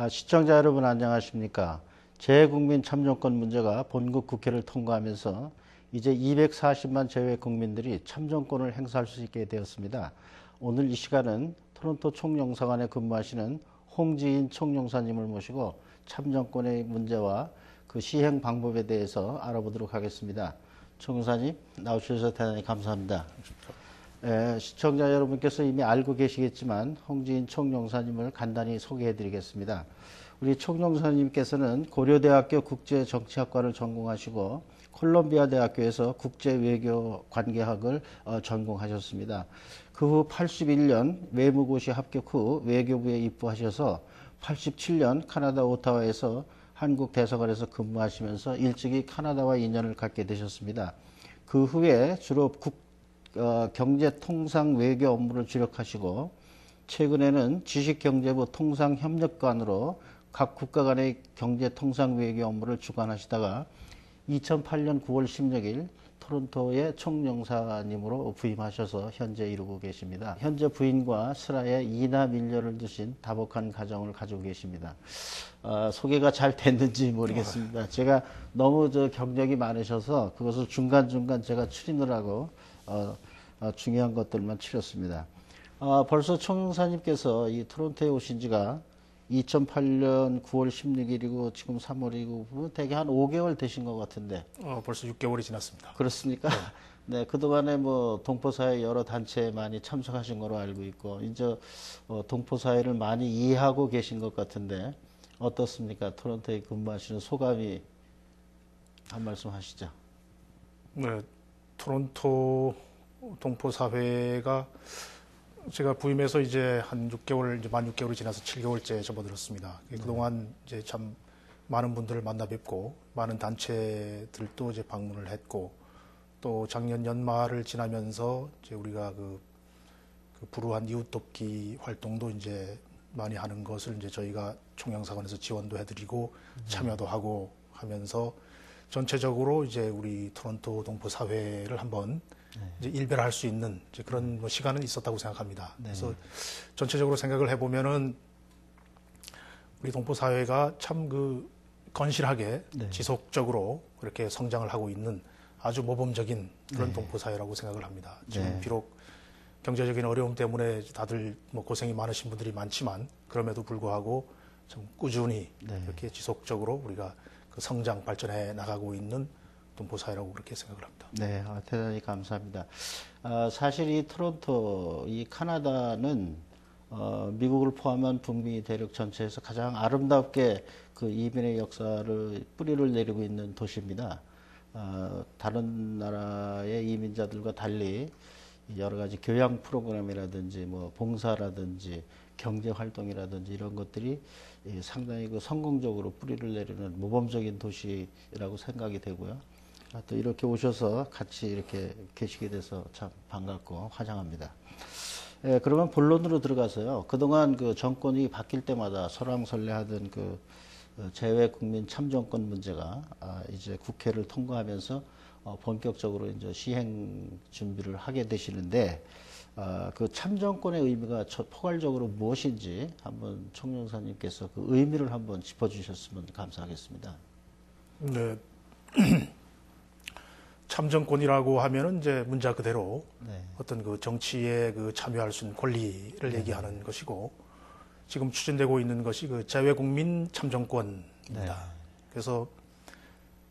시청자 여러분 안녕하십니까? 재국민 참정권 문제가 본국 국회를 통과하면서 이제 240만 재외 국민들이 참정권을 행사할 수 있게 되었습니다. 오늘 이 시간은 토론토 총영사관에 근무하시는 홍지인 총영사님을 모시고 참정권의 문제와 그 시행 방법에 대해서 알아보도록 하겠습니다. 총영사님 나오셔서 대단히 감사합니다. 시청자 여러분께서 이미 알고 계시겠지만 홍지인 총영사님을 간단히 소개해 드리겠습니다. 우리 총영사님께서는 고려대학교 국제정치학과를 전공하시고 콜롬비아 대학교에서 국제외교관계학을 전공하셨습니다. 그 후 81년 외무고시 합격 후 외교부에 입부하셔서 87년 카나다 오타와에서 한국 대사관에서 근무하시면서 일찍이 카나다와 인연을 갖게 되셨습니다. 그 후에 주로 경제통상 외교 업무를 주력하시고 최근에는 지식경제부 통상협력관으로 각 국가 간의 경제통상 외교 업무를 주관하시다가 2008년 9월 16일 토론토의 총영사님으로 부임하셔서 현재 이루고 계십니다. 현재 부인과 슬하에 이나 밀녀를 두신 다복한 가정을 가지고 계십니다. 소개가 잘 됐는지 모르겠습니다. 제가 너무 경력이 많으셔서 그것을 중간중간 제가 추리느라고 중요한 것들만 추렸습니다. 벌써 총영사님께서 이 토론토에 오신 지가 2008년 9월 16일이고 지금 3월이고 대개 한 5개월 되신 것 같은데. 벌써 6개월이 지났습니다. 그렇습니까? 네. 네, 그동안에 뭐 동포사회 여러 단체에 많이 참석하신 거로 알고 있고 이제 동포사회를 많이 이해하고 계신 것 같은데 어떻습니까? 토론토에 근무하시는 소감이 한 말씀 하시죠. 네, 토론토 동포사회가 제가 부임해서 이제 한 6개월, 이제 만 6개월이 지나서 7개월째 접어들었습니다. 그동안 이제 참 많은 분들을 만나 뵙고, 많은 단체들도 이제 방문을 했고, 또 작년 연말을 지나면서 이제 우리가 그 불우한 이웃 돕기 활동도 이제 많이 하는 것을 이제 저희가 총영사관에서 지원도 해드리고, 참여도 하고 하면서 전체적으로 이제 우리 토론토 동포 사회를 한번 이제 일별할 수 있는 이제 그런 뭐 시간은 있었다고 생각합니다. 그래서 전체적으로 생각을 해보면은 우리 동포 사회가 참 건실하게 지속적으로 그렇게 성장을 하고 있는 아주 모범적인 그런 동포 사회라고 생각을 합니다. 지금 비록 경제적인 어려움 때문에 다들 뭐 고생이 많으신 분들이 많지만 그럼에도 불구하고 좀 꾸준히 이렇게 지속적으로 우리가 그 성장 발전해 나가고 있는 동포사회라고 그렇게 생각을 합니다. 네, 대단히 감사합니다. 사실 이 토론토, 이 카나다는 미국을 포함한 북미 대륙 전체에서 가장 아름답게 그 이민의 역사를 뿌리를 내리고 있는 도시입니다. 다른 나라의 이민자들과 달리 여러 가지 교양 프로그램이라든지 뭐 봉사라든지 경제 활동이라든지 이런 것들이 상당히 성공적으로 뿌리를 내리는 모범적인 도시라고 생각이 되고요. 또 이렇게 오셔서 같이 이렇게 계시게 돼서 참 반갑고 환영합니다. 그러면 본론으로 들어가서요. 그동안 그 정권이 바뀔 때마다 설왕설래하던 그 재외 국민 참정권 문제가 이제 국회를 통과하면서 본격적으로 이제 시행 준비를 하게 되시는데 그 참정권의 의미가 포괄적으로 무엇인지 한번 총영사님께서 그 의미를 한번 짚어주셨으면 감사하겠습니다. 네. 참정권이라고 하면은 이제 문자 그대로 어떤 그 정치에 참여할 수 있는 권리를 얘기하는 것이고 지금 추진되고 있는 것이 그 재외국민 참정권입니다. 그래서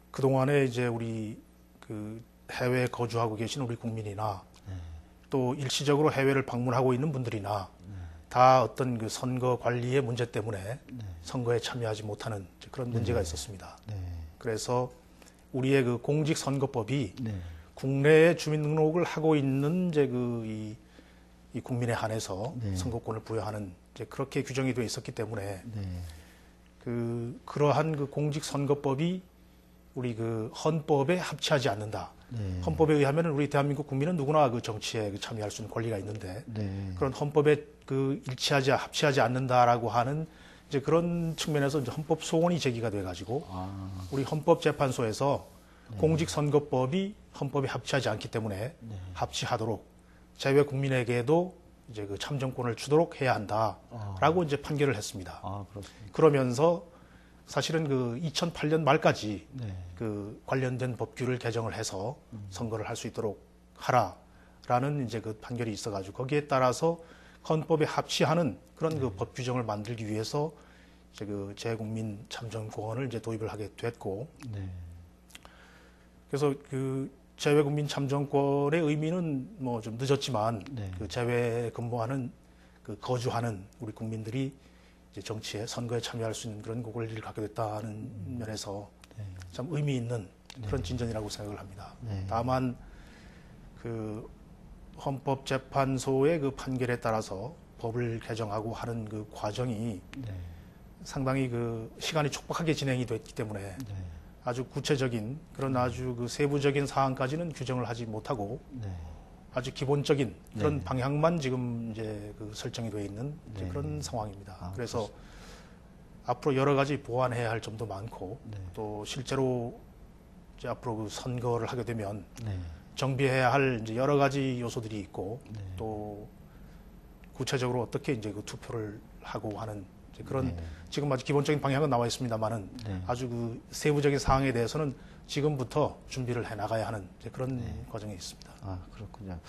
그동안에 이제 우리 그 해외에 거주하고 계신 우리 국민이나 또 일시적으로 해외를 방문하고 있는 분들이나 다 어떤 그 선거 관리의 문제 때문에 선거에 참여하지 못하는 그런 문제가 있었습니다. 그래서 우리의 그 공직선거법이 국내에 주민등록을 하고 있는 이제 이 국민에 한해서 선거권을 부여하는 이제 그렇게 규정이 되어 있었기 때문에 그러한 그 공직선거법이 우리 그 헌법에 합치하지 않는다. 헌법에 의하면 우리 대한민국 국민은 누구나 그 정치에 참여할 수 있는 권리가 있는데 그런 헌법에 합치하지 않는다라고 하는 이제 그런 측면에서 이제 헌법 소원이 제기가 돼가지고 우리 헌법재판소에서 공직선거법이 헌법에 합치하지 않기 때문에 합치하도록 재외 국민에게도 이제 그 참정권을 주도록 해야 한다라고 이제 판결을 했습니다. 아, 그렇습니다. 그러면서 사실은 그 2008년 말까지 네. 그 관련된 법규를 개정을 해서 선거를 할 수 있도록 하라라는 이제 그 판결이 있어가지고 거기에 따라서 헌법에 합치하는 그런 그 법 규정을 만들기 위해서 이제 그 재국민 참정권을 이제 도입을 하게 됐고, 네. 그래서 그 재외국민 참정권의 의미는 뭐 좀 늦었지만 네. 그 재외 근무하는 그 거주하는 우리 국민들이 이제 정치에 선거에 참여할 수 있는 그런 권리를 갖게 됐다는 면에서 네. 참 의미 있는 그런 진전이라고 생각을 합니다. 네. 다만 그 헌법재판소의 그 판결에 따라서 법을 개정하고 하는 그 과정이 네. 상당히 그 시간이 촉박하게 진행이 됐기 때문에 네. 아주 구체적인 그런 아주 그 세부적인 사항까지는 규정을 하지 못하고 네. 아주 기본적인 그런 네. 방향만 지금 이제 그 설정이 되어 있는 이제 네. 그런 상황입니다. 아, 그래서 앞으로 여러 가지 보완해야 할 점도 많고 네. 또 실제로 이제 앞으로 그 선거를 하게 되면 네. 정비해야 할 이제 여러 가지 요소들이 있고 네. 또 구체적으로 어떻게 이제 그 투표를 하고 하는 이제 그런 네. 지금 아주 기본적인 방향은 나와 있습니다만은 네. 아주 그 세부적인 사항에 대해서는 지금부터 준비를 해 나가야 하는 이제 그런 네. 과정이 있습니다. 아, 그렇군요.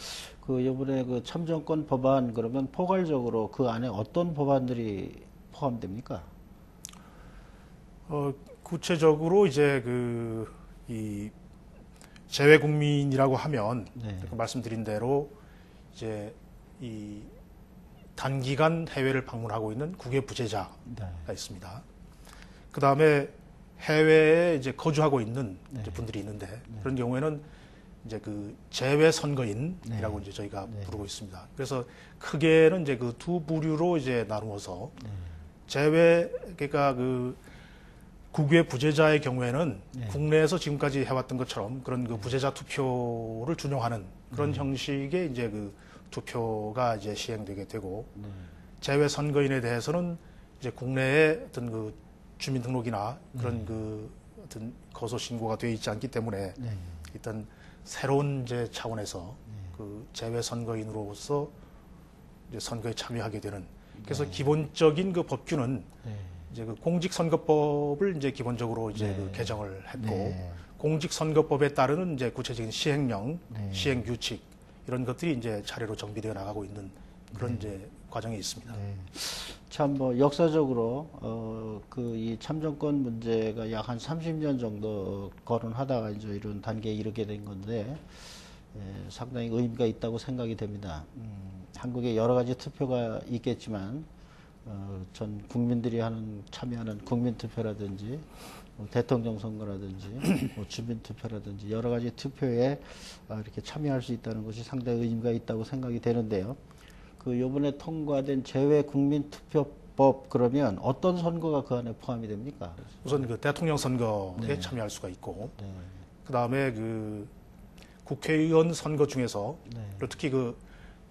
그 이번에 그 참정권 법안 그러면 포괄적으로 그 안에 어떤 법안들이 포함됩니까? 구체적으로 이제 이 재외국민이라고 하면 네. 아까 말씀드린 대로 이제 이 단기간 해외를 방문하고 있는 국외 부재자가 네. 있습니다. 그 다음에 해외에 이제 거주하고 있는 네. 이제 분들이 있는데 그런 경우에는 이제 그 재외 선거인이라고 네. 이제 저희가 네. 부르고 있습니다. 그래서 크게는 이제 그 두 부류로 이제 나누어서 네. 재외 그러니까 그 국외 부재자의 경우에는 네. 국내에서 지금까지 해왔던 것처럼 그런 그 부재자 투표를 준용하는 그런 형식의 이제 그 투표가 이제 시행되게 되고 네. 재외 선거인에 대해서는 이제 국내에 어떤 그 주민등록이나 그런 그 어떤 거소 신고가 되어 있지 않기 때문에 네. 일단 새로운 이제 차원에서 그 재외 선거인으로서 이제 선거에 참여하게 되는 그래서 기본적인 그 법규는 네. 이제 그 공직선거법을 이제 기본적으로 이제 네. 그 개정을 했고 네. 공직선거법에 따르는 이제 구체적인 시행령, 네. 시행규칙 이런 것들이 이제 차례로 정비되어 나가고 있는 그런 이제 과정이 있습니다. 네. 참 뭐 역사적으로 그 이 참정권 문제가 약 한 30년 정도 거론하다가 이제 이런 단계에 이르게 된 건데 상당히 의미가 있다고 생각이 됩니다. 한국에 여러 가지 투표가 있겠지만 전 국민들이 참여하는 국민투표라든지 대통령 선거라든지 주민투표라든지 여러 가지 투표에 이렇게 참여할 수 있다는 것이 상당히 의미가 있다고 생각이 되는데요. 그 요번에 통과된 재외국민투표법 그러면 어떤 선거가 그 안에 포함이 됩니까? 우선 그 대통령 선거에 네. 참여할 수가 있고 네. 그 다음에 그 국회의원 선거 중에서 네. 특히 그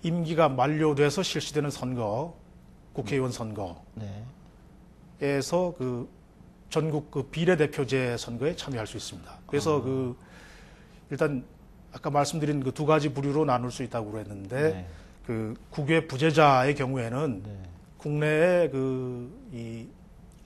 임기가 만료돼서 실시되는 선거, 국회의원 선거에서 네. 그 전국 그 비례대표제 선거에 참여할 수 있습니다. 그래서 그 일단 아까 말씀드린 그 두 가지 부류로 나눌 수 있다고 그랬는데 네. 그 국외 부재자의 경우에는 네. 국내에 이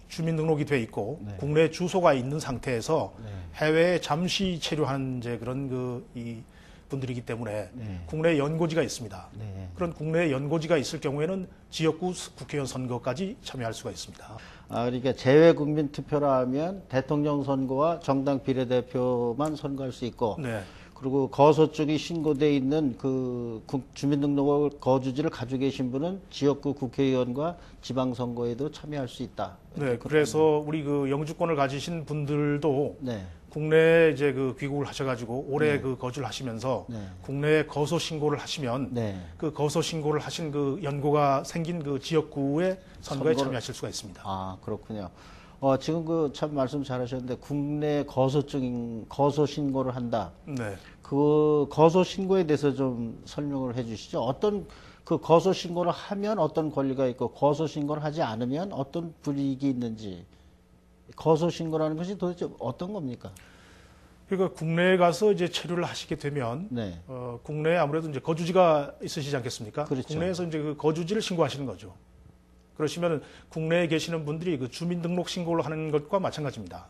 주민등록이 돼 있고 네. 국내 주소가 있는 상태에서 네. 해외에 잠시 체류한 이제 그런 이 분들이기 때문에 네. 국내 연고지가 있습니다. 네. 그런 국내 연고지가 있을 경우에는 지역구 국회의원 선거까지 참여할 수가 있습니다. 그러니까 재외국민 투표라 하면 대통령 선거와 정당 비례대표만 선거할 수 있고 네. 그리고 거소 쪽이 신고돼 있는 그 주민등록 거주지를 가지고 계신 분은 지역구 국회의원과 지방선거에도 참여할 수 있다. 네, 그래서 우리 그 영주권을 가지신 분들도 네. 국내에 이제 그 귀국을 하셔가지고 오래 그 거주를 하시면서 네. 국내에 거소 신고를 하시면 네. 그 거소 신고를 하신 그 연고가 생긴 그 지역구의 선거에 참여하실 수가 있습니다. 아, 그렇군요. 지금 그 참 말씀 잘하셨는데 국내 거소 신고를 한다. 네. 그 거소 신고에 대해서 좀 설명을 해주시죠. 어떤 그 거소 신고를 하면 어떤 권리가 있고 거소 신고를 하지 않으면 어떤 불이익이 있는지. 거소 신고라는 것이 도대체 어떤 겁니까? 그러니까 국내에 가서 이제 체류를 하시게 되면 네. 국내에 아무래도 이제 거주지가 있으시지 않겠습니까? 그렇죠. 국내에서 이제 그 거주지를 신고하시는 거죠. 그러시면 국내에 계시는 분들이 그 주민등록 신고를 하는 것과 마찬가지입니다.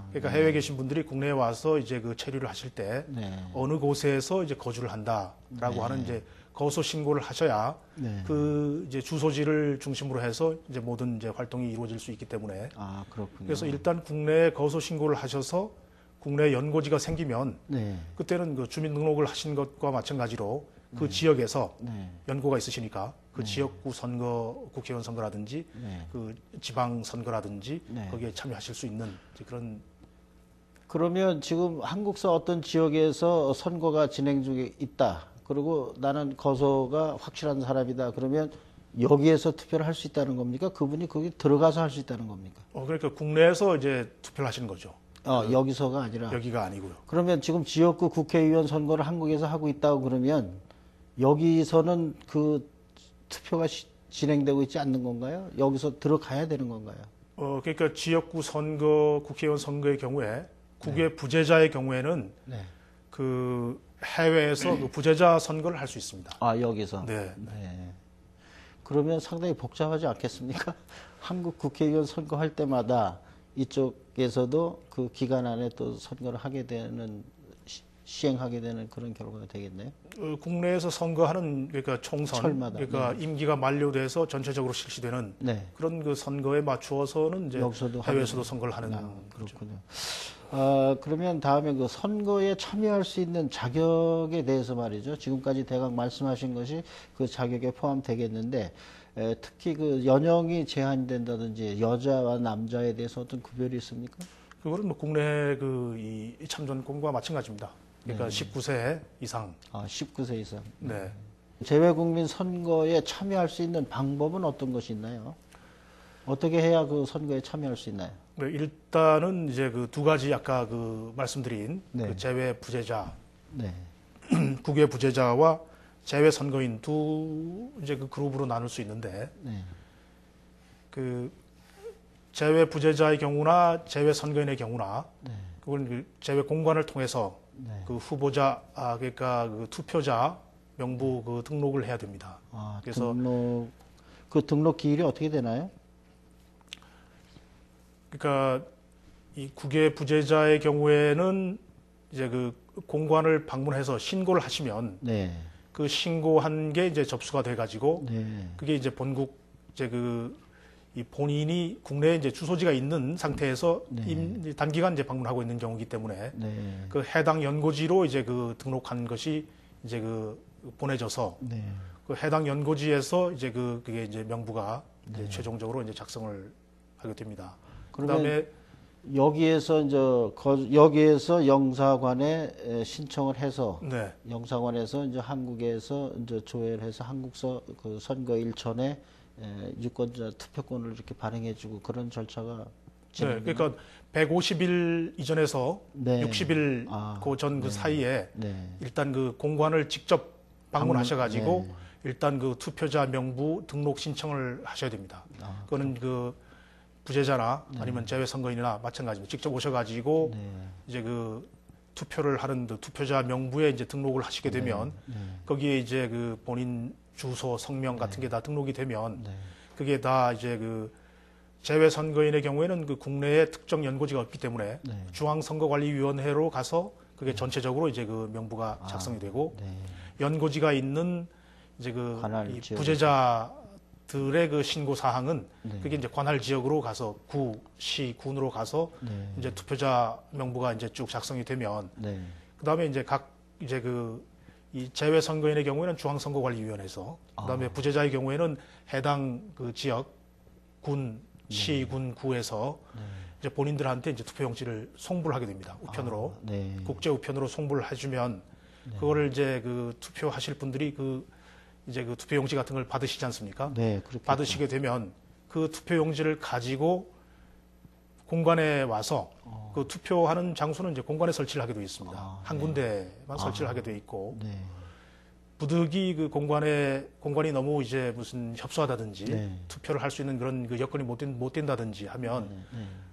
그러니까 해외에 계신 분들이 국내에 와서 이제 그 체류를 하실 때 네. 어느 곳에서 이제 거주를 한다라고 하는 이제 거소 신고를 하셔야 네. 그 이제 주소지를 중심으로 해서 이제 모든 이제 활동이 이루어질 수 있기 때문에 그렇군요. 그래서 일단 국내에 거소 신고를 하셔서 국내 연고지가 생기면 네. 그때는 그 주민등록을 하신 것과 마찬가지로 그 지역에서 네. 연고가 있으시니까 그 지역구 선거, 국회의원 선거라든지 네. 그 지방 선거라든지 네. 거기에 참여하실 수 있는 이제 그런. 그러면 지금 한국서 어떤 지역에서 선거가 진행 중에 있다. 그리고 나는 거소가 확실한 사람이다. 그러면 여기에서 투표를 할 수 있다는 겁니까? 그분이 거기 들어가서 할 수 있다는 겁니까? 그러니까 국내에서 이제 투표를 하시는 거죠. 여기서가 아니라. 여기가 아니고요. 그러면 지금 지역구 국회의원 선거를 한국에서 하고 있다고 그러면 여기서는 그 투표가 진행되고 있지 않는 건가요? 여기서 들어가야 되는 건가요? 그러니까 지역구 선거, 국회의원 선거의 경우에 국외 부재자의 경우에는 네. 그 해외에서 그 부재자 선거를 할 수 있습니다. 여기서? 네. 네. 그러면 상당히 복잡하지 않겠습니까? 한국 국회의원 선거할 때마다 이쪽에서도 그 기간 안에 또 선거를 하게 되는, 시행하게 되는 그런 결과가 되겠네요. 국내에서 선거하는 그러니까 총선, 철마다. 그러니까 임기가 만료돼서 전체적으로 실시되는 네. 그런 그 선거에 맞추어서는 이제 여기서도 해외에서도 선거를 하는 그렇군요. 그러면 다음에 그 선거에 참여할 수 있는 자격에 대해서 말이죠. 지금까지 대강 말씀하신 것이 그 자격에 포함되겠는데, 특히 그 연령이 제한된다든지 여자와 남자에 대해서 어떤 구별이 있습니까? 그거는 뭐 국내 그 이 참전권과 마찬가지입니다. 그러니까 19세 이상. 19세 이상. 네. 재외국민 선거에 참여할 수 있는 방법은 어떤 것이 있나요? 어떻게 해야 그 선거에 참여할 수 있나요? 네, 일단은 이제 그 두 가지 아까 그 말씀드린 네. 그 재외 부재자, 네. 국외 부재자와 재외 선거인 두 이제 그 그룹으로 나눌 수 있는데 네. 그 재외 부재자의 경우나 재외 선거인의 경우나 네. 그걸 그 재외 공관을 통해서 네. 그 후보자 그러니까 그 투표자 명부 그 등록을 해야 됩니다. 그래서 등록 기일이 어떻게 되나요? 그러니까 이 국외 부재자의 경우에는 이제 그 공관을 방문해서 신고를 하시면 네. 그 신고한 게 이제 접수가 돼 가지고 네. 그게 이제 본국 이제 이 본인이 국내에 이제 주소지가 있는 상태에서 단기간 이제 방문하고 있는 경우이기 때문에 네. 그 해당 연고지로 이제 그 등록한 것이 이제 그 보내져서 네. 그 해당 연고지에서 이제 그게 이제 명부가 이제 최종적으로 이제 작성을 하게 됩니다. 그다음에 여기에서 여기에서 영사관에 신청을 해서 네. 영사관에서 이제 한국에서 이제 조회를 해서 한국서 그 선거일천에 유권자 투표권을 이렇게 발행해주고 그런 절차가 네, 그러니까 150일 이전에서 네. 60일 그 사이에 일단 그 공관을 직접 방문하셔가지고 일단 그 투표자 명부 등록 신청을 하셔야 됩니다. 그거는 그 부재자나 아니면 재외 선거인이나 마찬가지입니다. 직접 오셔가지고 이제 그 투표를 하는 그 투표자 명부에 이제 등록을 하시게 되면 거기에 이제 그 본인 주소, 성명 같은 게 다 등록이 되면 그게 다 이제 그 재외 선거인의 경우에는 그 국내에 특정 연고지가 없기 때문에 중앙선거관리위원회로 가서 그게 전체적으로 이제 그 명부가 작성이 되고 연고지가 있는 이제 그 이 부재자들의 그 신고 사항은 그게 이제 관할 지역으로 가서 구, 시, 군으로 가서 이제 투표자 명부가 이제 쭉 작성이 되면 그다음에 이제 각 이제 이 재외 선거인의 경우에는 중앙선거관리위원회에서 그다음에 부재자의 경우에는 해당 그 지역 군, 시, 군, 구에서 이제 본인들한테 이제 투표용지를 송부를 하게 됩니다. 우편으로 국제 우편으로 송부를 해주면 그거를 이제 그 투표하실 분들이 이제 그 투표용지 같은 걸 받으시지 않습니까? 받으시게 되면 그 투표용지를 가지고 공관에 와서 그 투표하는 장소는 이제 공관에 설치를 하게 되어 있습니다. 한 군데만 설치를 하게 되어 있고 부득이 그 공관이 너무 이제 무슨 협소하다든지 투표를 할 수 있는 그런 그 여건이 못 된다든지 하면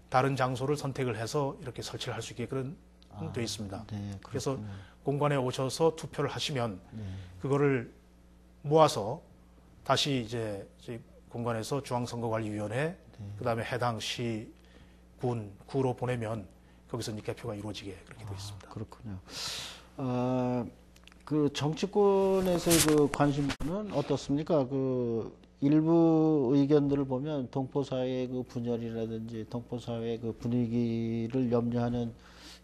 다른 장소를 선택을 해서 이렇게 설치를 할 수 있게 그런 돼 있습니다. 네, 그래서 그렇군요. 공관에 오셔서 투표를 하시면 네, 그거를 모아서 다시 이제 공관에서 중앙선거관리위원회, 그다음에 해당 시, 구로 보내면 거기서 이제 개표가 이루어지게 그렇게 되어 있습니다. 그렇군요. 그 정치권에서의 그 관심은 어떻습니까? 그 일부 의견들을 보면 동포사회의 그 분열이라든지 동포사회의 그 분위기를 염려하는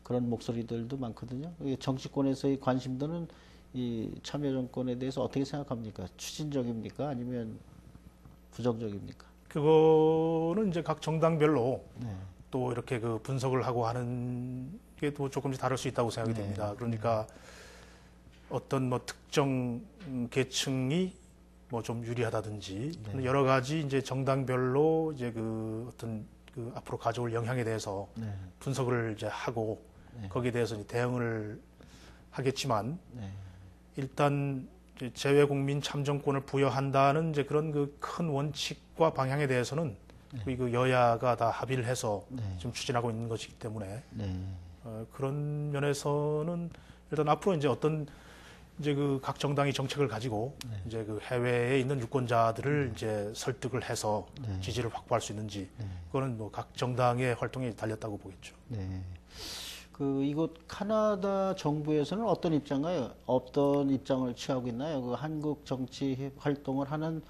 그런 목소리들도 많거든요. 이 정치권에서의 관심도는 이 참여정권에 대해서 어떻게 생각합니까? 추진적입니까? 아니면 부정적입니까? 그거는 이제 각 정당별로 네, 또 이렇게 그 분석을 하고 하는 게 또 조금씩 다를 수 있다고 생각이 네. 됩니다. 그러니까 어떤 뭐 특정 계층이 뭐 좀 유리하다든지 네. 여러 가지 이제 정당별로 이제 그 어떤 그 앞으로 가져올 영향에 대해서 네, 분석을 이제 하고 네. 거기에 대해서 이제 대응을 하겠지만 네, 일단 이제 재외국민 참정권을 부여한다는 이제 그런 그 큰 원칙과 방향에 대해서는 그 여야가 다 합의를 해서 네. 지금 추진하고 있는 것이기 때문에 네, 그런 면에서는 일단 앞으로 이제 어떤 이제 그 각 정당이 정책을 가지고 이제 그 해외에 있는 유권자들을 이제 설득을 해서 지지를 확보할 수 있는지 그거는 뭐 각 정당의 활동에 달렸다고 보겠죠. 네. 그 이곳 카나다 정부에서는 어떤 입장가요? 어떤 입장을 취하고 있나요? 그 한국 정치 활동을 하는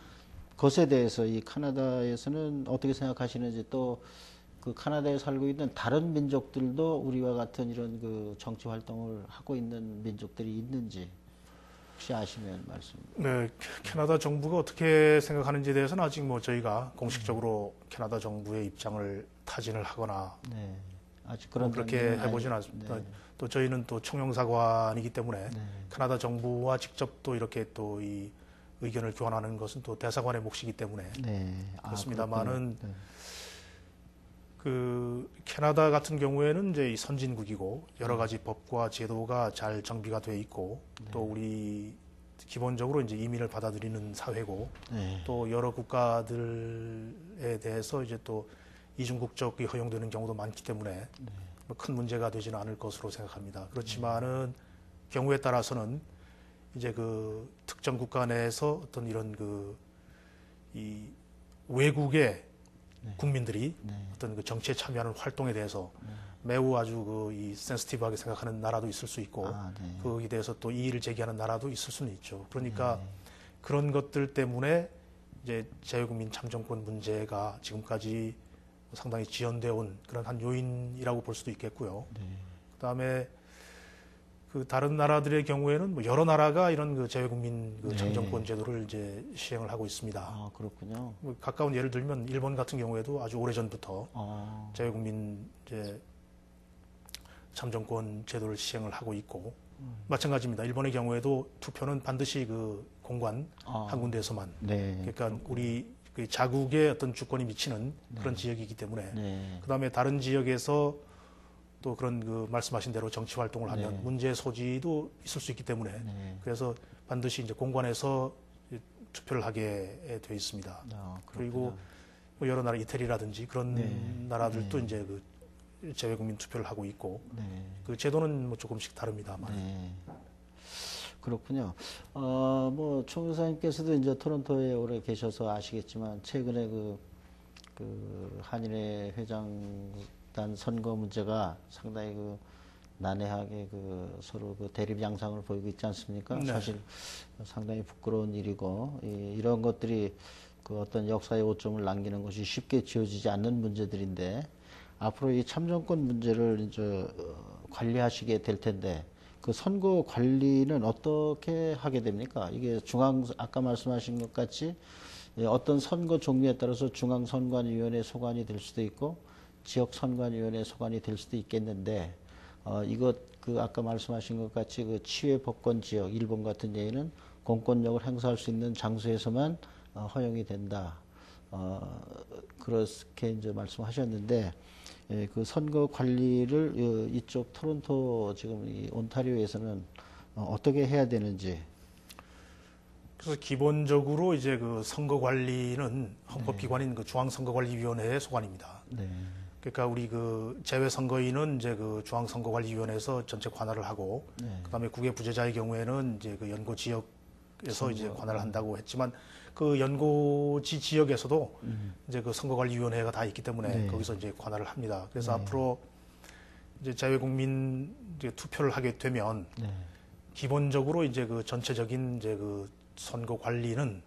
것에 대해서 이 카나다에서는 어떻게 생각하시는지 또 그 카나다에 살고 있는 다른 민족들도 우리와 같은 이런 그 정치 활동을 하고 있는 민족들이 있는지 혹시 아시면 말씀. 네, 캐나다 정부가 어떻게 생각하는지에 대해서는 아직 뭐 저희가 공식적으로 캐나다 정부의 입장을 타진을 하거나 네. 아직 그런 그렇게 단계는 해보지는 아니- 않습니다. 네. 또 저희는 또 총영사관이기 때문에 네. 캐나다 정부와 직접 또 이렇게 또 이 의견을 교환하는 것은 또 대사관의 몫이기 때문에 네. 그렇습니다만은 그렇군요. 그 캐나다 같은 경우에는 이제 이 선진국이고 여러 가지 법과 제도가 잘 정비가 돼 있고 또 우리 기본적으로 이제 이민을 받아들이는 사회고 네. 또 여러 국가들에 대해서 이제 또 이중 국적이 허용되는 경우도 많기 때문에 뭐큰 문제가 되지는 않을 것으로 생각합니다. 그렇지만은 경우에 따라서는 이제 그 특정 국가 내에서 어떤 이런 그 이 외국의 국민들이 네. 어떤 그 정치에 참여하는 활동에 대해서 매우 아주 그 이 센시티브하게 생각하는 나라도 있을 수 있고 네. 거기에 대해서 또 이의를 제기하는 나라도 있을 수는 있죠. 그러니까 그런 것들 때문에 이제 자유국민 참정권 문제가 지금까지 상당히 지연되어 온 그런 한 요인이라고 볼 수도 있겠고요. 그다음에 그 다른 나라들의 경우에는 뭐 여러 나라가 이런 그 자유국민 그 참정권 제도를 이제 시행을 하고 있습니다. 아, 그렇군요. 뭐 가까운 예를 들면 일본 같은 경우에도 아주 오래 전부터 자유국민 이제 참정권 제도를 시행을 하고 있고 마찬가지입니다. 일본의 경우에도 투표는 반드시 그 공관 한 군데에서만 네. 그러니까 우리 그 자국의 어떤 주권이 미치는 그런 지역이기 때문에 네. 그다음에 다른 지역에서 또 그런 그 말씀하신 대로 정치 활동을 하면 문제 소지도 있을 수 있기 때문에 그래서 반드시 이제 공관에서 투표를 하게 돼 있습니다. 그리고 뭐 여러 나라 이태리라든지 그런 나라들도 이제 그 재외국민 투표를 하고 있고 그 제도는 뭐 조금씩 다릅니다만. 네. 그렇군요. 뭐, 총 의사님께서도 이제 토론토에 오래 계셔서 아시겠지만, 최근에 그 한인회 회장단 선거 문제가 상당히 그 난해하게 그 서로 그 대립 양상을 보이고 있지 않습니까? 네. 사실 상당히 부끄러운 일이고, 이런 것들이 그 어떤 역사의 오점을 남기는 것이 쉽게 지워지지 않는 문제들인데, 앞으로 이 참정권 문제를 이제 관리하시게 될 텐데, 그 선거 관리는 어떻게 하게 됩니까? 이게 아까 말씀하신 것 같이 어떤 선거 종류에 따라서 중앙선관위원회 소관이 될 수도 있고 지역선관위원회 소관이 될 수도 있겠는데, 이것 아까 말씀하신 것 같이 그 치외법권 지역, 일본 같은 예에는 공권력을 행사할 수 있는 장소에서만 허용이 된다. 그렇게 이제 말씀하셨는데, 그 선거 관리를 이쪽 토론토 지금 이 온타리오에서는 어떻게 해야 되는지. 그래서 기본적으로 이제 그 선거 관리는 헌법기관인 그 중앙선거관리위원회의 소관입니다. 네. 그러니까 우리 그 제외 선거인은 이제 그 중앙선거관리위원회에서 전체 관할을 하고, 그다음에 국외 부재자의 경우에는 이제 그 연고 지역에서 이제 관할을 한다고 했지만, 그 연고지 지역에서도 이제 그 선거관리위원회가 다 있기 때문에 거기서 이제 관할을 합니다. 그래서 앞으로 이제 자유국민 이제 투표를 하게 되면 기본적으로 이제 그 전체적인 이제 그 선거관리는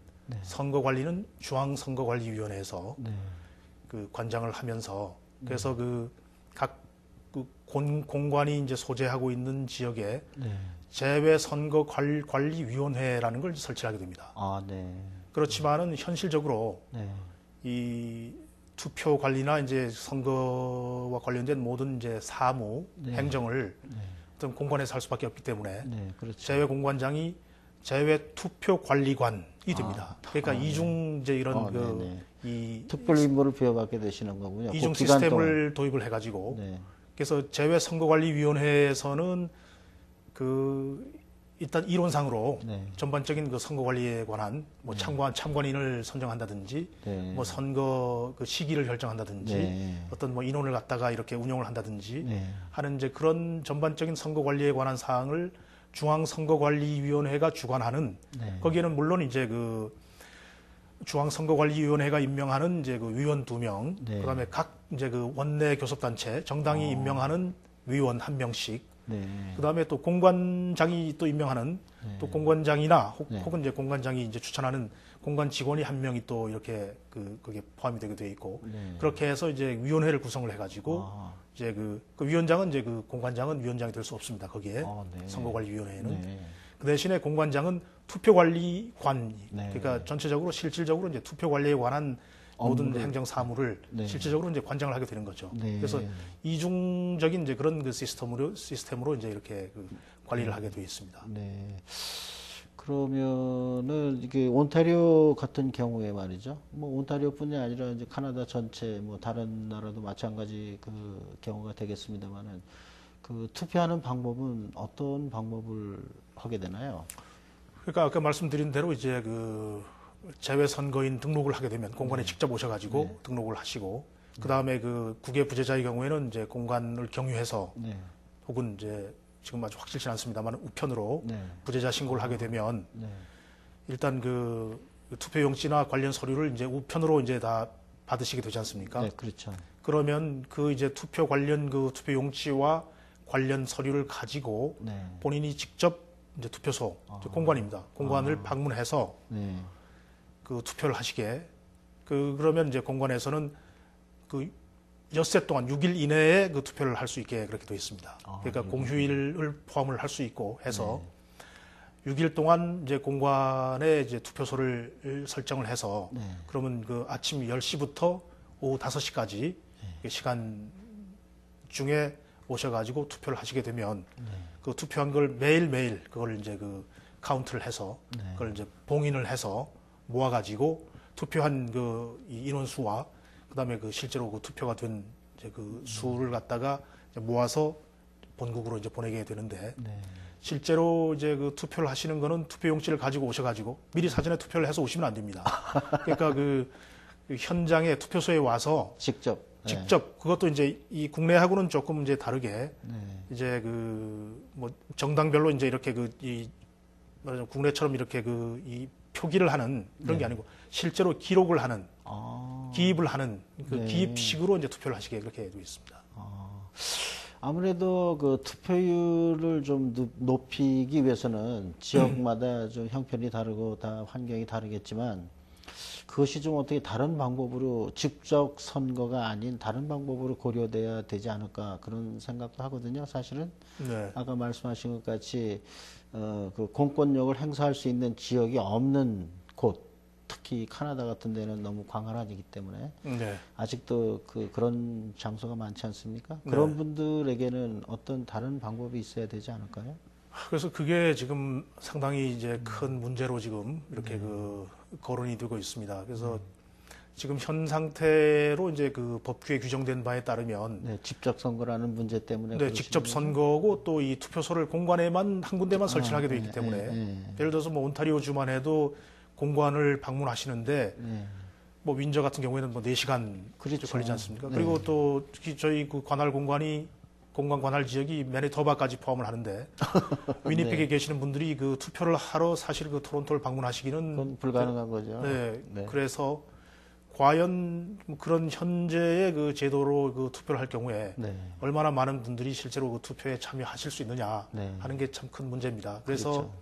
중앙선거관리위원회에서 그 관장을 하면서, 그래서 그 각 그 공관이 이제 소재하고 있는 지역에 제외 선거관리위원회라는 걸 설치하게 됩니다. 아, 네. 그렇지만은 현실적으로 이 투표 관리나 이제 선거와 관련된 모든 이제 사무, 행정을 어떤 공관에서 할 수밖에 없기 때문에 그렇죠. 제외 공관장이 제외 투표 관리관이 됩니다. 그러니까 이중 이제 이런 이 특별 임무를 부여받게 되시는 거군요. 이중 그 기간 시스템을 도입을 해가지고 그래서 제외 선거관리위원회에서는 그 일단 이론상으로 전반적인 그 선거 관리에 관한 뭐 참관인을 선정한다든지 뭐 선거 그 시기를 결정한다든지 어떤 뭐 인원을 갖다가 이렇게 운영을 한다든지 하는 이제 그런 전반적인 선거 관리에 관한 사항을 중앙선거관리위원회가 주관하는 거기에는 물론 이제 그 중앙선거관리위원회가 임명하는 이제 그 위원 2명, 그다음에 각 이제 그 원내 교섭단체 정당이 임명하는 위원 1명씩, 그다음에 또 공관장이 또 임명하는 또 공관장이나 혹은 이제 공관장이 이제 추천하는 공관 직원이 1명이 또 이렇게 그게 포함이 되게 돼 있고 그렇게 해서 이제 위원회를 구성을 해가지고 이제 그 위원장은 이제 그 공관장은 위원장이 될 수 없습니다. 거기에 선거관리위원회에는. 그 대신에 공관장은 투표관리관, 그러니까 전체적으로 실질적으로 이제 투표관리에 관한 모든 행정 사무를 실질적으로 이제 관장을 하게 되는 거죠. 그래서 이중적인 이제 그런 그 시스템으로 이제 이렇게 그 관리를 하게 되어 있습니다. 그러면은 이게 온타리오 같은 경우에 말이죠. 뭐 온타리오뿐이 아니라 이제 카나다 전체 뭐 다른 나라도 마찬가지 그 경우가 되겠습니다만은 그 투표하는 방법은 어떤 방법을 하게 되나요? 그러니까 아까 말씀드린 대로 이제 그 제외 선거인 등록을 하게 되면 공관에 직접 오셔가지고 등록을 하시고, 그 다음에 그 국외 부재자의 경우에는 이제 공관을 경유해서 혹은 이제 지금 아주 확실치 않습니다만 우편으로 부재자 신고를 하게 되면 일단 그 투표용지나 관련 서류를 이제 우편으로 이제 다 받으시게 되지 않습니까? 네, 그렇죠. 그러면 그 이제 투표 관련 그 투표용지와 관련 서류를 가지고 본인이 직접 이제 투표소, 공관입니다. 공관을 방문해서 그 투표를 하시게, 그러면 이제 공관에서는 그 엿새 동안 6일 이내에 그 투표를 할 수 있게 그렇게 되어 있습니다. 그러니까 공휴일을 포함을 할 수 있고 해서 6일 동안 이제 공관에 이제 투표소를 설정을 해서 그러면 그 아침 10시부터 오후 5시까지 시간 중에 오셔가지고 투표를 하시게 되면 그 투표한 걸 매일매일 그걸 이제 그 카운트를 해서 그걸 이제 봉인을 해서 모아가지고 투표한 그 인원수와 그다음에 그 실제로 그 투표가 된 이제 그 수를 갖다가 이제 모아서 본국으로 이제 보내게 되는데 실제로 이제 그 투표를 하시는 거는 투표용지를 가지고 오셔가지고 미리 사전에 투표를 해서 오시면 안 됩니다. 그러니까 그 현장에 투표소에 와서 직접 그것도 이제 이 국내하고는 조금 이제 다르게 이제 그 뭐 정당별로 이제 이렇게 그 이 말하자면 국내처럼 이렇게 그 이 표기를 하는 그런 게 아니고 실제로 기록을 하는 기입을 하는 그 기입식으로 이제 투표를 하시게 그렇게 되어 있습니다. 아무래도 그 투표율을 좀 높이기 위해서는 지역마다 좀 형편이 다르고 다 환경이 다르겠지만 그것이 좀 어떻게 다른 방법으로 직접 선거가 아닌 다른 방법으로 고려돼야 되지 않을까 그런 생각도 하거든요. 사실은 아까 말씀하신 것 같이 그 공권력을 행사할 수 있는 지역이 없는 곳, 특히 카나다 같은 데는 너무 광활하기 때문에 아직도 그런 장소가 많지 않습니까? 그런 분들에게는 어떤 다른 방법이 있어야 되지 않을까요? 그래서 그게 지금 상당히 이제 큰 문제로 지금 이렇게 그 거론이 되고 있습니다. 그래서 지금 현 상태로 이제 그 법규에 규정된 바에 따르면 직접 선거라는 문제 때문에 직접 선거고 또 이 투표소를 공관에만 한 군데만 설치를 하게 되어 있기 때문에 예를 들어서 뭐 온타리오 주만 해도 공관을 방문하시는데 뭐 윈저 같은 경우에는 뭐 4시간 그렇죠. 걸리지 않습니까? 네. 그리고 또 특히 저희 그 관할 공간 관할 지역이 매니토바까지 포함을 하는데 위니펙에 계시는 분들이 그 투표를 하러 사실 그 토론토를 방문하시기는 그건 불가능한 거죠. 네. 네. 그래서 과연 그런 현재의 그 제도로 그 투표를 할 경우에 네. 얼마나 많은 분들이 실제로 그 투표에 참여하실 수 있느냐 네. 하는 게 참 큰 문제입니다. 그래서 그렇죠.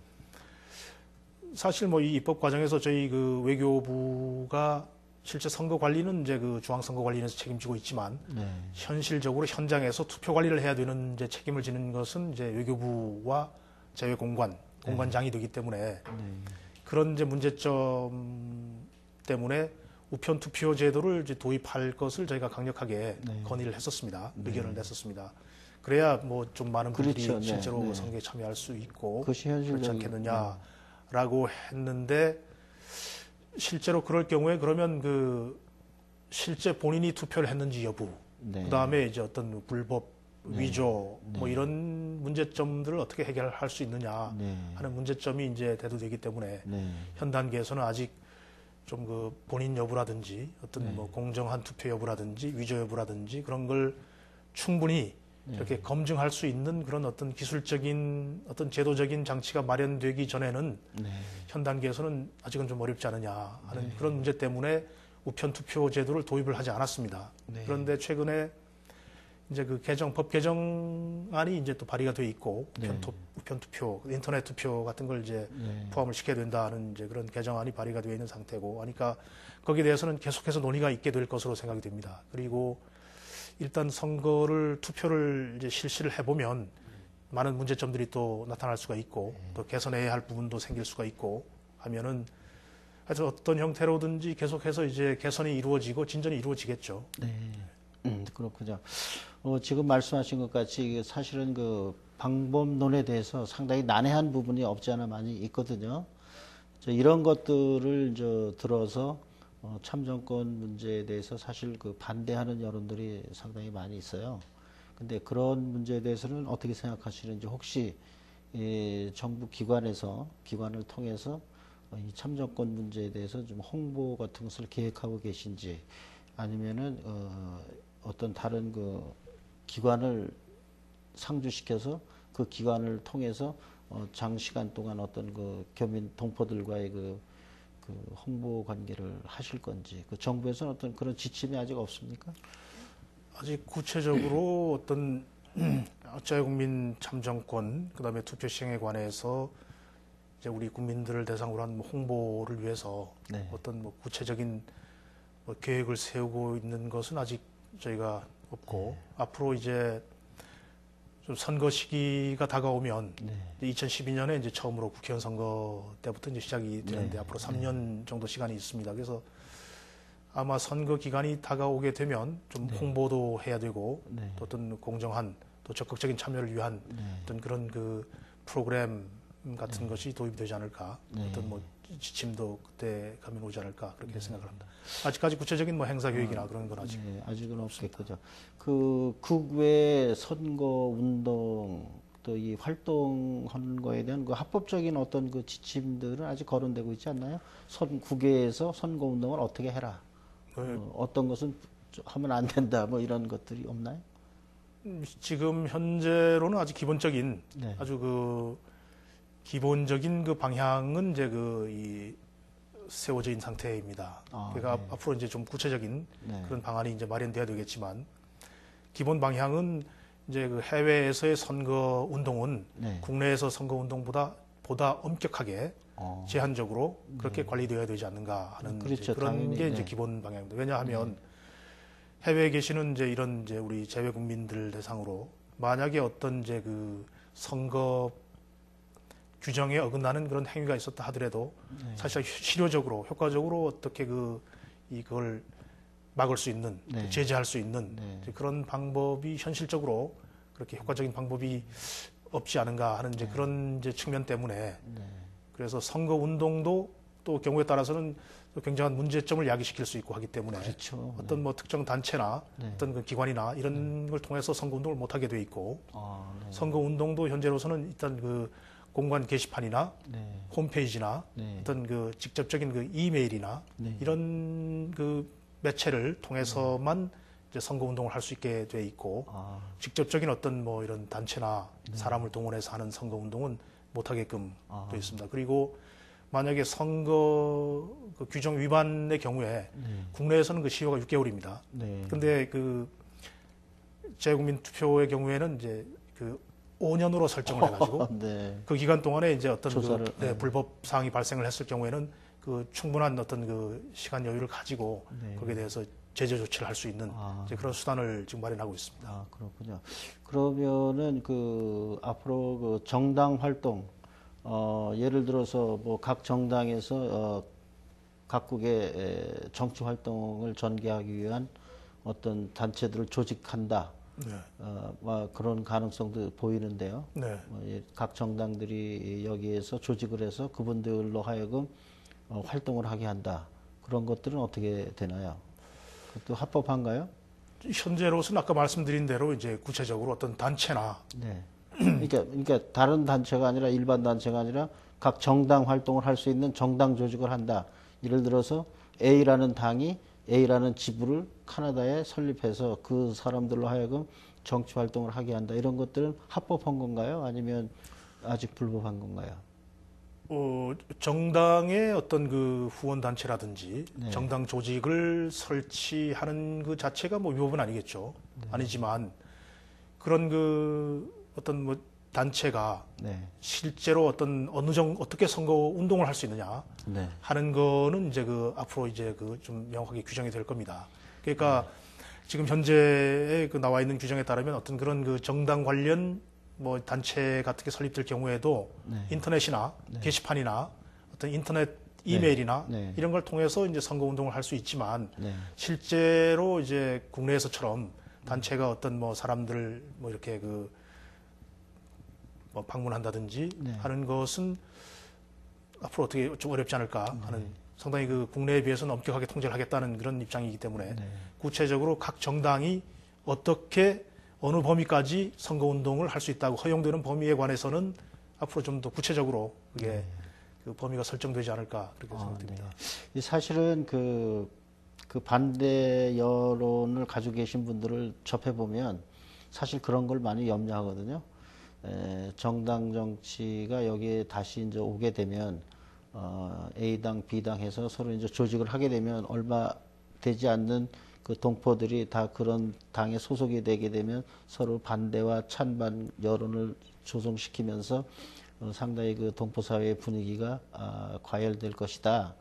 사실 뭐 이 입법 과정에서 저희 그 외교부가 실제 선거 관리는 이제 그 중앙선거관리원에서 책임지고 있지만 네. 현실적으로 현장에서 투표 관리를 해야 되는 이제 책임을 지는 것은 이제 외교부와 공관장이 되기 때문에 네. 그런 이제 문제점 때문에 우편 투표 제도를 이제 도입할 것을 저희가 강력하게 네. 건의를 했었습니다. 네. 의견을 냈었습니다. 그래야 뭐 좀 많은 분들이 그렇죠. 네. 실제로 네. 그 선거에 참여할 수 있고 그것이 그렇지 현실적인. 않겠느냐라고 했는데 실제로 그럴 경우에 그러면 그 실제 본인이 투표를 했는지 여부, 네. 그다음에 이제 어떤 불법 네. 위조 뭐 네. 이런 문제점들을 어떻게 해결할 수 있느냐 네. 하는 문제점이 이제 대두되기 때문에 네. 현 단계에서는 아직 좀 그 본인 여부라든지 어떤 네. 뭐 공정한 투표 여부라든지 위조 여부라든지 그런 걸 충분히 네. 이렇게 검증할 수 있는 그런 어떤 기술적인 어떤 제도적인 장치가 마련되기 전에는 네. 현 단계에서는 아직은 좀 어렵지 않느냐 하는 네. 그런 문제 때문에 우편 투표 제도를 도입을 하지 않았습니다. 네. 그런데 최근에 이제 그 법 개정안이 이제 또 발의가 돼 있고 네. 우편 투표, 인터넷 투표 같은 걸 이제 네. 포함을 시켜야 된다는 이제 그런 개정안이 발의가 되어 있는 상태고, 그러니까 거기에 대해서는 계속해서 논의가 있게 될 것으로 생각이 됩니다. 그리고 일단 투표를 이제 실시를 해보면 많은 문제점들이 또 나타날 수가 있고 또 개선해야 할 부분도 생길 수가 있고 하면은 하여튼 어떤 형태로든지 계속해서 이제 개선이 이루어지고 진전이 이루어지겠죠. 네. 그렇군요. 지금 말씀하신 것 같이 사실은 그 방법론에 대해서 상당히 난해한 부분이 없지 않아 많이 있거든요. 이런 것들을 들어서 참정권 문제에 대해서 사실 그 반대하는 여론들이 상당히 많이 있어요. 근데 그런 문제에 대해서는 어떻게 생각하시는지 혹시 정부 기관을 통해서 이 참정권 문제에 대해서 좀 홍보 같은 것을 계획하고 계신지 아니면은 어떤 다른 그 기관을 상주시켜서 그 기관을 통해서 장시간 동안 어떤 그 교민 동포들과의 그 홍보 관계를 하실 건지 그 정부에서는 어떤 그런 지침이 아직 없습니까? 아직 구체적으로 어떤 자유국민 참정권 그다음에 투표 시행에 관해서 이제 우리 국민들을 대상으로 한 홍보를 위해서 네. 어떤 뭐 구체적인 뭐 계획을 세우고 있는 것은 아직 저희가 없고 앞으로 이제 좀 선거 시기가 다가오면 네. 2012년에 이제 처음으로 국회의원 선거 때부터 이제 시작이 되는데 네. 앞으로 3년 정도 시간이 있습니다. 그래서 아마 선거 기간이 다가오게 되면 좀 네. 홍보도 해야 되고 네. 또 어떤 공정한 또 적극적인 참여를 위한 네. 어떤 그런 그 프로그램 같은 것이 도입이 되지 않을까. 네. 어떤 뭐 지침도 그때 가면 오지 않을까 그렇게 생각을 합니다. 아직까지 구체적인 뭐 행사 계획이나 그런 건 아직 아직은 없겠죠. 그 국외 선거 운동 또 이 활동하는 거에 대한 그 합법적인 어떤 그 지침들은 아직 거론되고 있지 않나요? 국외에서 선거 운동을 어떻게 해라. 어떤 것은 하면 안 된다. 뭐 이런 것들이 없나요? 지금 현재로는 아주 기본적인 네. 아주 그 기본적인 그 방향은 이제 이 세워져 있는 상태입니다. 그러니까 네. 앞으로 이제 좀 구체적인 네. 그런 방안이 이제 마련돼야 되겠지만 기본 방향은 이제 그 해외에서의 선거 운동은 네. 국내에서 선거 운동보다 엄격하게 제한적으로 그렇게 관리되어야 되지 않는가 하는 그렇죠. 이제 그런 당연히, 게 이제 네. 기본 방향입니다. 왜냐하면 해외에 계시는 이제 이런 이제 우리 재외 국민들 대상으로 만약에 어떤 이제 그 선거 규정에 어긋나는 그런 행위가 있었다 하더라도 사실 실효적으로 효과적으로 어떻게 이걸 막을 수 있는 네. 제재할 수 있는 네. 이제 그런 방법이 현실적으로 그렇게 효과적인 방법이 없지 않은가 하는 이제 그런 이제 측면 때문에 네. 그래서 선거 운동도 또 경우에 따라서는 또 굉장한 문제점을 야기시킬 수 있고 하기 때문에 그렇죠. 어떤 뭐 특정 단체나 네. 어떤 그 기관이나 이런 걸 통해서 선거 운동을 못 하게 돼 있고 네. 선거 운동도 현재로서는 일단 그 공관 게시판이나 네. 홈페이지나 네. 어떤 그 직접적인 그 이메일이나 네. 이런 그 매체를 통해서만 이제 선거 운동을 할 수 있게 돼 있고 아, 직접적인 어떤 뭐 이런 단체나 사람을 동원해서 하는 선거 운동은 못 하게끔 돼 있습니다. 그리고 만약에 선거 그 규정 위반의 경우에 국내에서는 그 시효가 6개월입니다. 네. 근데 그 재국민 투표의 경우에는 이제 그 5년으로 설정을 해가지고 네. 그 기간 동안에 이제 어떤 조사를, 그 네. 불법 사항이 발생을 했을 경우에는 그 충분한 어떤 그 시간 여유를 가지고 네. 거기에 대해서 제재 조치를 할 수 있는 아. 이제 그런 수단을 지금 마련하고 있습니다. 아, 그렇군요. 그러면은 그 앞으로 그 정당 활동, 예를 들어서 뭐 각 정당에서 각국의 정치 활동을 전개하기 위한 어떤 단체들을 조직한다. 네. 뭐 그런 가능성도 보이는데요. 네. 각 정당들이 여기에서 조직을 해서 그분들로 하여금 활동을 하게 한다. 그런 것들은 어떻게 되나요? 그것도 합법한가요? 현재로서는 아까 말씀드린 대로 이제 구체적으로 어떤 단체나 네. 그러니까 다른 단체가 아니라 일반 단체가 아니라 각 정당 활동을 할 수 있는 정당 조직을 한다. 예를 들어서 A라는 당이 A라는 지부를 카나다에 설립해서 그 사람들로 하여금 정치 활동을 하게 한다. 이런 것들은 합법한 건가요? 아니면 아직 불법한 건가요? 정당의 어떤 그 후원 단체라든지 네. 정당 조직을 설치하는 그 자체가 뭐 위법은 아니겠죠. 아니지만 그런 그 어떤 뭐 단체가 네. 실제로 어떤 어떻게 선거 운동을 할 수 있느냐 네. 하는 거는 이제 그 앞으로 이제 그 좀 명확하게 규정이 될 겁니다. 그러니까 지금 현재에 그 나와 있는 규정에 따르면 어떤 그런 그 정당 관련 뭐 단체 같은 게 설립될 경우에도 네. 인터넷이나 게시판이나 어떤 인터넷 이메일이나 네. 이런 걸 통해서 이제 선거 운동을 할 수 있지만 네. 실제로 이제 국내에서처럼 단체가 어떤 뭐 사람들을 뭐 이렇게 그 뭐 방문한다든지 네. 하는 것은 앞으로 어떻게 좀 어렵지 않을까 하는 상당히 그 국내에 비해서는 엄격하게 통제를 하겠다는 그런 입장이기 때문에 네. 구체적으로 각 정당이 어떻게 어느 범위까지 선거 운동을 할 수 있다고 허용되는 범위에 관해서는 앞으로 좀 더 구체적으로 그게 그 범위가 설정되지 않을까 그렇게 생각됩니다. 네. 사실은 그 반대 여론을 가지고 계신 분들을 접해보면 사실 그런 걸 많이 염려하거든요. 정당 정치가 여기에 다시 이제 오게 되면, A당, B당 해서 서로 이제 조직을 하게 되면 얼마 되지 않는 그 동포들이 다 그런 당에 소속이 되게 되면 서로 반대와 찬반 여론을 조성시키면서 상당히 그 동포사회의 분위기가 과열될 것이다.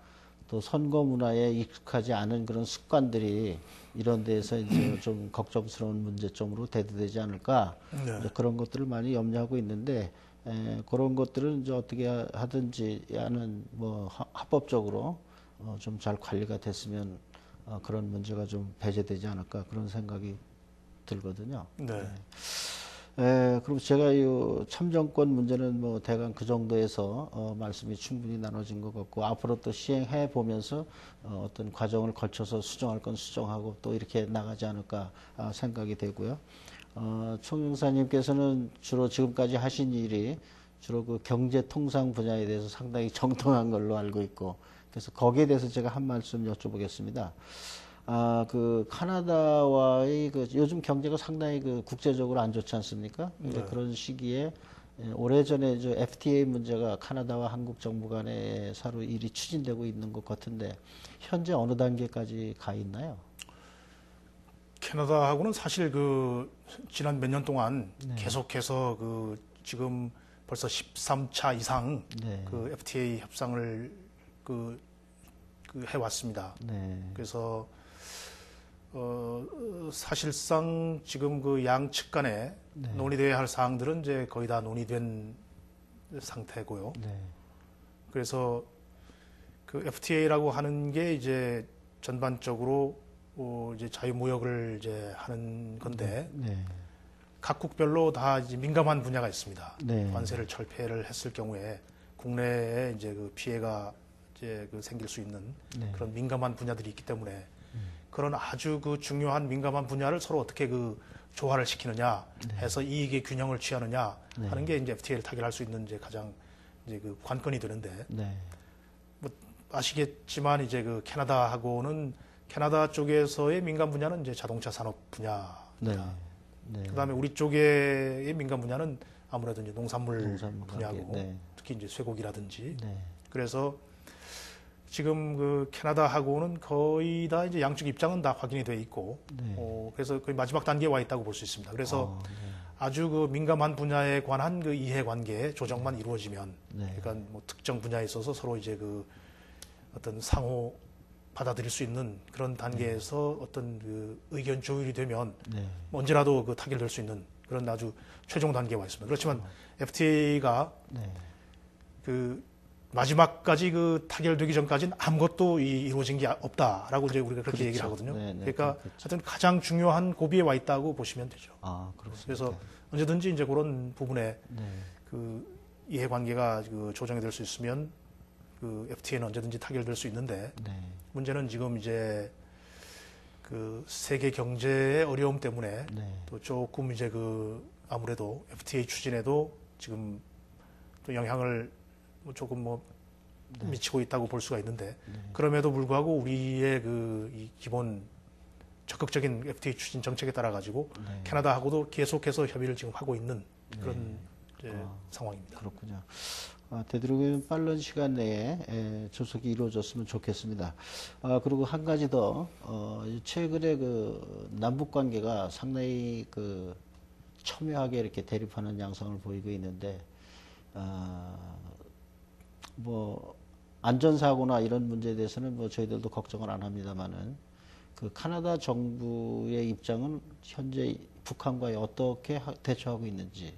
또 선거 문화에 익숙하지 않은 그런 습관들이 이런 데에서 이제 좀 걱정스러운 문제점으로 대두되지 않을까. 네. 이제 그런 것들을 많이 염려하고 있는데, 그런 것들은 이제 어떻게 하든지 하는 뭐 합법적으로 좀 잘 관리가 됐으면 그런 문제가 좀 배제되지 않을까 그런 생각이 들거든요. 네. 그럼 제가 이 참정권 문제는 뭐 대강 그 정도에서 말씀이 충분히 나눠진 것 같고 앞으로 또 시행해 보면서 어떤 과정을 거쳐서 수정할 건 수정하고 또 이렇게 나가지 않을까 생각이 되고요. 총영사님께서는 주로 지금까지 하신 일이 주로 그 경제 통상 분야에 대해서 상당히 정통한 걸로 알고 있고 그래서 거기에 대해서 제가 한 말씀 여쭤보겠습니다. 그 카나다와의 그 요즘 경제가 상당히 그 국제적으로 안 좋지 않습니까? 네. 그런 시기에 오래전에 저 FTA 문제가 카나다와 한국 정부 간에 서로 일이 추진되고 있는 것 같은데 현재 어느 단계까지 가 있나요? 캐나다하고는 사실 그 지난 몇 년 동안 네. 계속해서 그 지금 벌써 13차 이상 네. 그 FTA 협상을 그 해왔습니다. 네. 그래서 사실상 지금 그 양측 간에 네. 논의돼야 할 사항들은 이제 거의 다 논의된 상태고요. 네. 그래서 그 FTA라고 하는 게 이제 전반적으로 이제 자유무역을 이제 하는 건데 네. 각국별로 다 이제 민감한 분야가 있습니다. 네. 관세를 철폐를 했을 경우에 국내에 이제 그 피해가 이제 그 생길 수 있는 네. 그런 민감한 분야들이 있기 때문에 그런 아주 그 중요한 민감한 분야를 서로 어떻게 그 조화를 시키느냐 네. 해서 이익의 균형을 취하느냐 네. 하는 게 이제 FTA를 타결할 수 있는 이제 가장 이제 그 관건이 되는데 네. 뭐 아시겠지만 이제 그 캐나다하고는 캐나다 쪽에서의 민감 분야는 이제 자동차 산업 분야입니다. 네. 네. 그다음에 우리 쪽의 민감 분야는 아무래도 이제 농산물 농산물 분야고 관계, 네. 특히 이제 쇠고기라든지 네. 그래서 지금 그 캐나다하고는 거의 다 이제 양쪽 입장은 다 확인이 돼 있고 네. 그래서 거의 마지막 단계에 와 있다고 볼 수 있습니다. 그래서 네. 아주 그 민감한 분야에 관한 그 이해관계 조정만 이루어지면 네. 그러니까 뭐 특정 분야에 있어서 서로 이제 그 어떤 상호 받아들일 수 있는 그런 단계에서 어떤 그 의견 조율이 되면 네. 뭐 언제라도 그 타결될 수 있는 그런 아주 최종 단계에 와 있습니다. 그렇지만 FTA가 네. 그 마지막까지 그 타결되기 전까지는 아무것도 이루어진 게 없다라고 이제 우리가 그렇게 그렇죠. 얘기를 하거든요. 네, 네, 그러니까 그렇죠. 하여튼 가장 중요한 고비에 와 있다고 보시면 되죠. 아, 그렇습니다. 그래서 언제든지 이제 그런 부분에 네. 그 이해관계가 그 조정이 될 수 있으면 그 FTA는 언제든지 타결될 수 있는데 네. 문제는 지금 이제 그 세계 경제의 어려움 때문에 네. 또 조금 이제 그 아무래도 FTA 추진에도 지금 또 영향을 뭐 조금 뭐 미치고 있다고 볼 수가 있는데 그럼에도 불구하고 우리의 그 이 기본 적극적인 FTA 추진 정책에 따라 가지고 네. 캐나다하고도 계속해서 협의를 지금 하고 있는 그런 이제 아, 상황입니다. 그렇군요. 되도록이면 빠른 시간 내에 조속히 이루어졌으면 좋겠습니다. 그리고 한 가지 더, 최근에 그 남북 관계가 상당히 그 첨예하게 이렇게 대립하는 양상을 보이고 있는데, 뭐, 안전사고나 이런 문제에 대해서는 뭐 저희들도 걱정을 안 합니다만은, 그 카나다 정부의 입장은 현재 북한과에 어떻게 대처하고 있는지,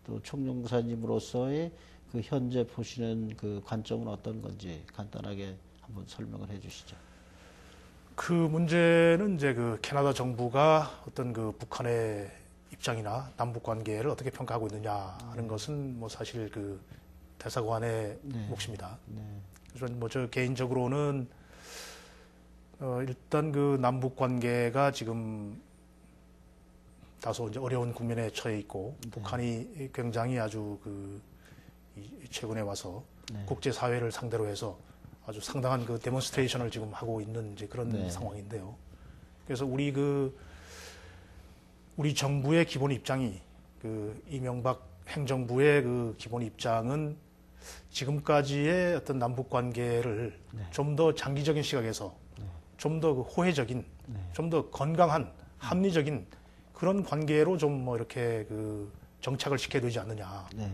또 총영사님으로서의 그 현재 보시는 그 관점은 어떤 건지 간단하게 한번 설명을 해 주시죠. 그 문제는 이제 그 캐나다 정부가 어떤 그 북한의 입장이나 남북 관계를 어떻게 평가하고 있느냐 하는 것은 뭐 사실 그 대사관의 네. 몫입니다. 네. 그래서 뭐 저 개인적으로는 일단 그 남북 관계가 지금 다소 이제 어려운 국면에 처해 있고 네. 북한이 굉장히 아주 그 최근에 와서 네. 국제 사회를 상대로 해서 아주 상당한 그 데몬스트레이션을 지금 하고 있는 이제 그런 네. 상황인데요. 그래서 우리 정부의 기본 입장이 그 이명박 행정부의 그 기본 입장은 지금까지의 어떤 남북 관계를 네. 좀 더 장기적인 시각에서 좀 더 그 호혜적인, 네. 좀 더 건강한 합리적인 그런 관계로 좀 뭐 이렇게 그 정착을 시켜야 되지 않느냐. 네.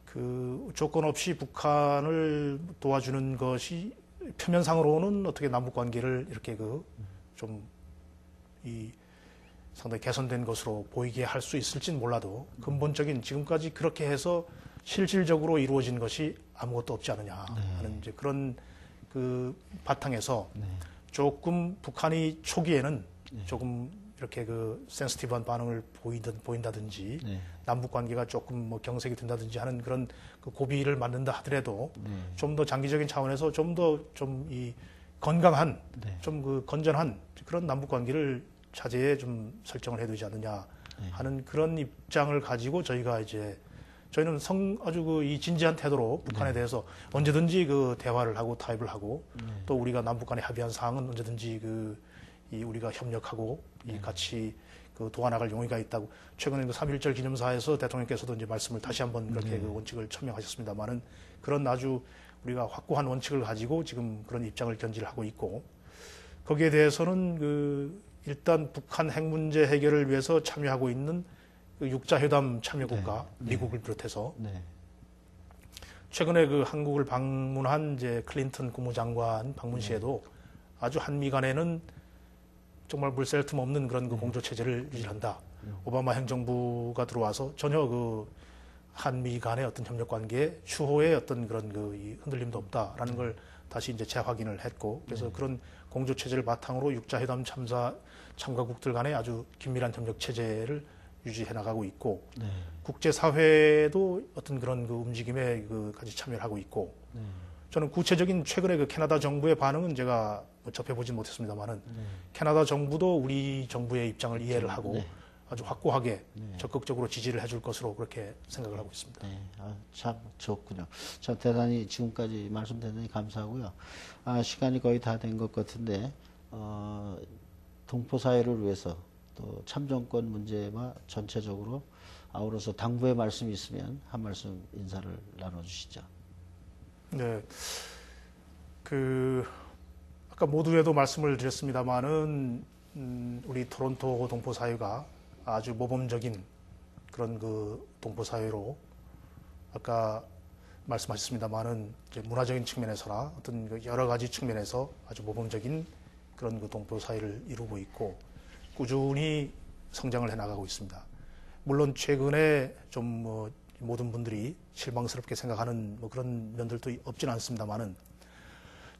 그 조건 없이 북한을 도와주는 것이 표면상으로는 어떻게 남북 관계를 이렇게 그 좀 이 상당히 개선된 것으로 보이게 할 수 있을진 몰라도 근본적인 지금까지 그렇게 해서 실질적으로 이루어진 것이 아무것도 없지 않느냐 하는 이제 그런 그 바탕에서 네. 조금 북한이 초기에는 조금 이렇게 그 센시티브한 반응을 보인다든지 네. 남북 관계가 조금 뭐 경색이 된다든지 하는 그런 그 고비를 맞는다 하더라도 네. 좀 더 장기적인 차원에서 좀 더 좀 이 건강한 네. 좀 그 건전한 그런 남북 관계를 차제에 좀 설정을 해야 되지 않느냐 하는 그런 입장을 가지고 저희는 아주 그 이 진지한 태도로 북한에 대해서 언제든지 그 대화를 하고 타협을 하고 또 우리가 남북 간에 합의한 사항은 언제든지 이 우리가 협력하고 이 같이 그 도와나갈 용의가 있다고 최근에 그 3.1절 기념사에서 대통령께서도 이제 말씀을 다시 한번 그렇게 그 원칙을 천명하셨습니다만은 그런 아주 우리가 확고한 원칙을 가지고 지금 그런 입장을 견지를 하고 있고 거기에 대해서는 그 일단 북한 핵 문제 해결을 위해서 참여하고 있는 그 육자회담 참여국가 미국을 비롯해서 네. 최근에 그 한국을 방문한 이제 클린턴 국무장관 방문 시에도 아주 한미 간에는 정말 물샐 틈 없는 그런 그 공조 체제를 유지한다. 오바마 행정부가 들어와서 전혀 그 한미 간의 어떤 협력 관계에 추호의 어떤 그런 이 흔들림도 없다라는 걸 다시 이제 재확인을 했고 그래서 그런 공조 체제를 바탕으로 육자회담 참가국들 간의 아주 긴밀한 협력 체제를 유지해 나가고 있고 국제 사회도 어떤 그런 그 움직임에 같이 참여를 하고 있고 저는 구체적인 최근에 그 캐나다 정부의 반응은 제가 뭐 접해보진 못했습니다만은 캐나다 정부도 우리 정부의 입장을 이해를 하고 네. 아주 확고하게 적극적으로 지지를 해줄 것으로 그렇게 생각을 하고 있습니다. 네, 참 좋군요. 참 대단히 지금까지 말씀 대단히 감사하고요. 시간이 거의 다 된 것 같은데 동포 사회를 위해서 또 참정권 문제와 전체적으로 아우러서 당부의 말씀이 있으면 한 말씀 인사를 나눠주시죠. 네, 아까 모두에도 말씀을 드렸습니다만은 우리 토론토 동포 사회가 아주 모범적인 그런 그 동포 사회로 아까 말씀하셨습니다만은 이제 문화적인 측면에서나 어떤 그 여러 가지 측면에서 아주 모범적인 그런 그 동포 사회를 이루고 있고 꾸준히 성장을 해나가고 있습니다. 물론 최근에 좀 뭐 모든 분들이 실망스럽게 생각하는 뭐 그런 면들도 없지는 않습니다만은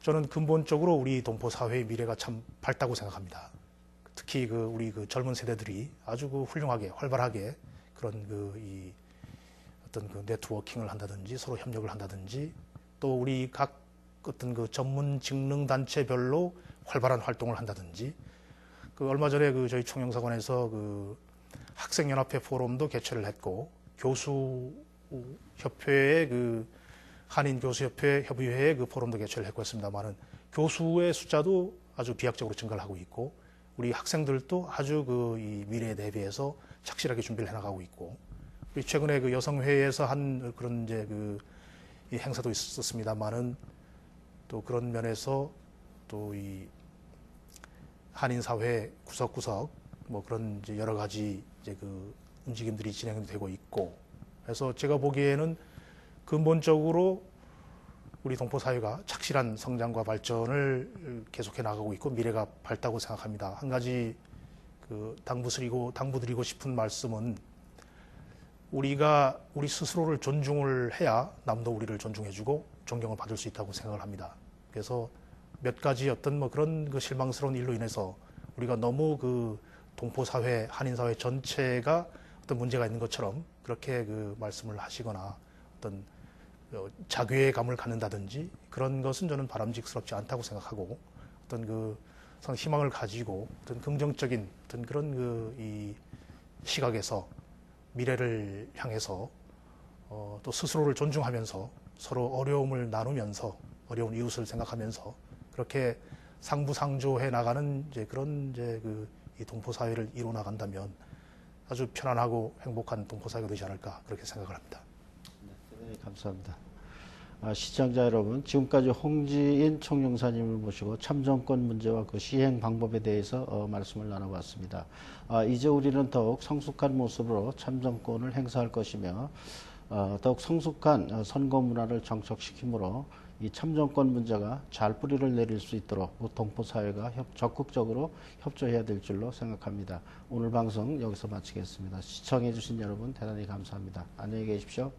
저는 근본적으로 우리 동포 사회의 미래가 참 밝다고 생각합니다. 특히 우리 그 젊은 세대들이 아주 그 훌륭하게 활발하게 그런 이 어떤 그 네트워킹을 한다든지 서로 협력을 한다든지 또 우리 각 어떤 그 전문 직능 단체별로 활발한 활동을 한다든지 얼마 전에 저희 총영사관에서 학생연합회 포럼도 개최를 했고 교수협회의 한인교수협회 협의회의 포럼도 개최를 했고 했습니다만은 교수의 숫자도 아주 비약적으로 증가를 하고 있고 우리 학생들도 아주 이 미래에 대비해서 착실하게 준비를 해나가고 있고 우리 최근에 여성회에서 한 그런 이제 이 행사도 있었습니다만은 또 그런 면에서 또 이 한인사회 구석구석 뭐 그런 이제 여러 가지 이제 움직임들이 진행되고 있고 그래서 제가 보기에는 근본적으로 우리 동포 사회가 착실한 성장과 발전을 계속해 나가고 있고 미래가 밝다고 생각합니다. 한 가지 당부드리고 싶은 말씀은 우리가 우리 스스로를 존중을 해야 남도 우리를 존중해주고 존경을 받을 수 있다고 생각을 합니다. 그래서 몇 가지 어떤 뭐 그런 실망스러운 일로 인해서 우리가 너무 동포 사회, 한인 사회 전체가 어떤 문제가 있는 것처럼 그렇게 말씀을 하시거나 어떤 자괴감을 갖는다든지 그런 것은 저는 바람직스럽지 않다고 생각하고 어떤 희망을 가지고 어떤 긍정적인 어떤 그런 이 시각에서 미래를 향해서 또 스스로를 존중하면서 서로 어려움을 나누면서 어려운 이웃을 생각하면서 그렇게 상부상조해 나가는 이제 그런 이 동포 사회를 이루어 나간다면 아주 편안하고 행복한 동포 사회가 되지 않을까 그렇게 생각을 합니다. 네, 감사합니다. 시청자 여러분, 지금까지 홍지인 총영사님을 모시고 참정권 문제와 시행 방법에 대해서 말씀을 나눠봤습니다. 이제 우리는 더욱 성숙한 모습으로 참정권을 행사할 것이며 더욱 성숙한 선거 문화를 정착시키므로 이 참정권 문제가 잘 뿌리를 내릴 수 있도록 동포 사회가 적극적으로 협조해야 될 줄로 생각합니다. 오늘 방송 여기서 마치겠습니다. 시청해 주신 여러분 대단히 감사합니다. 안녕히 계십시오.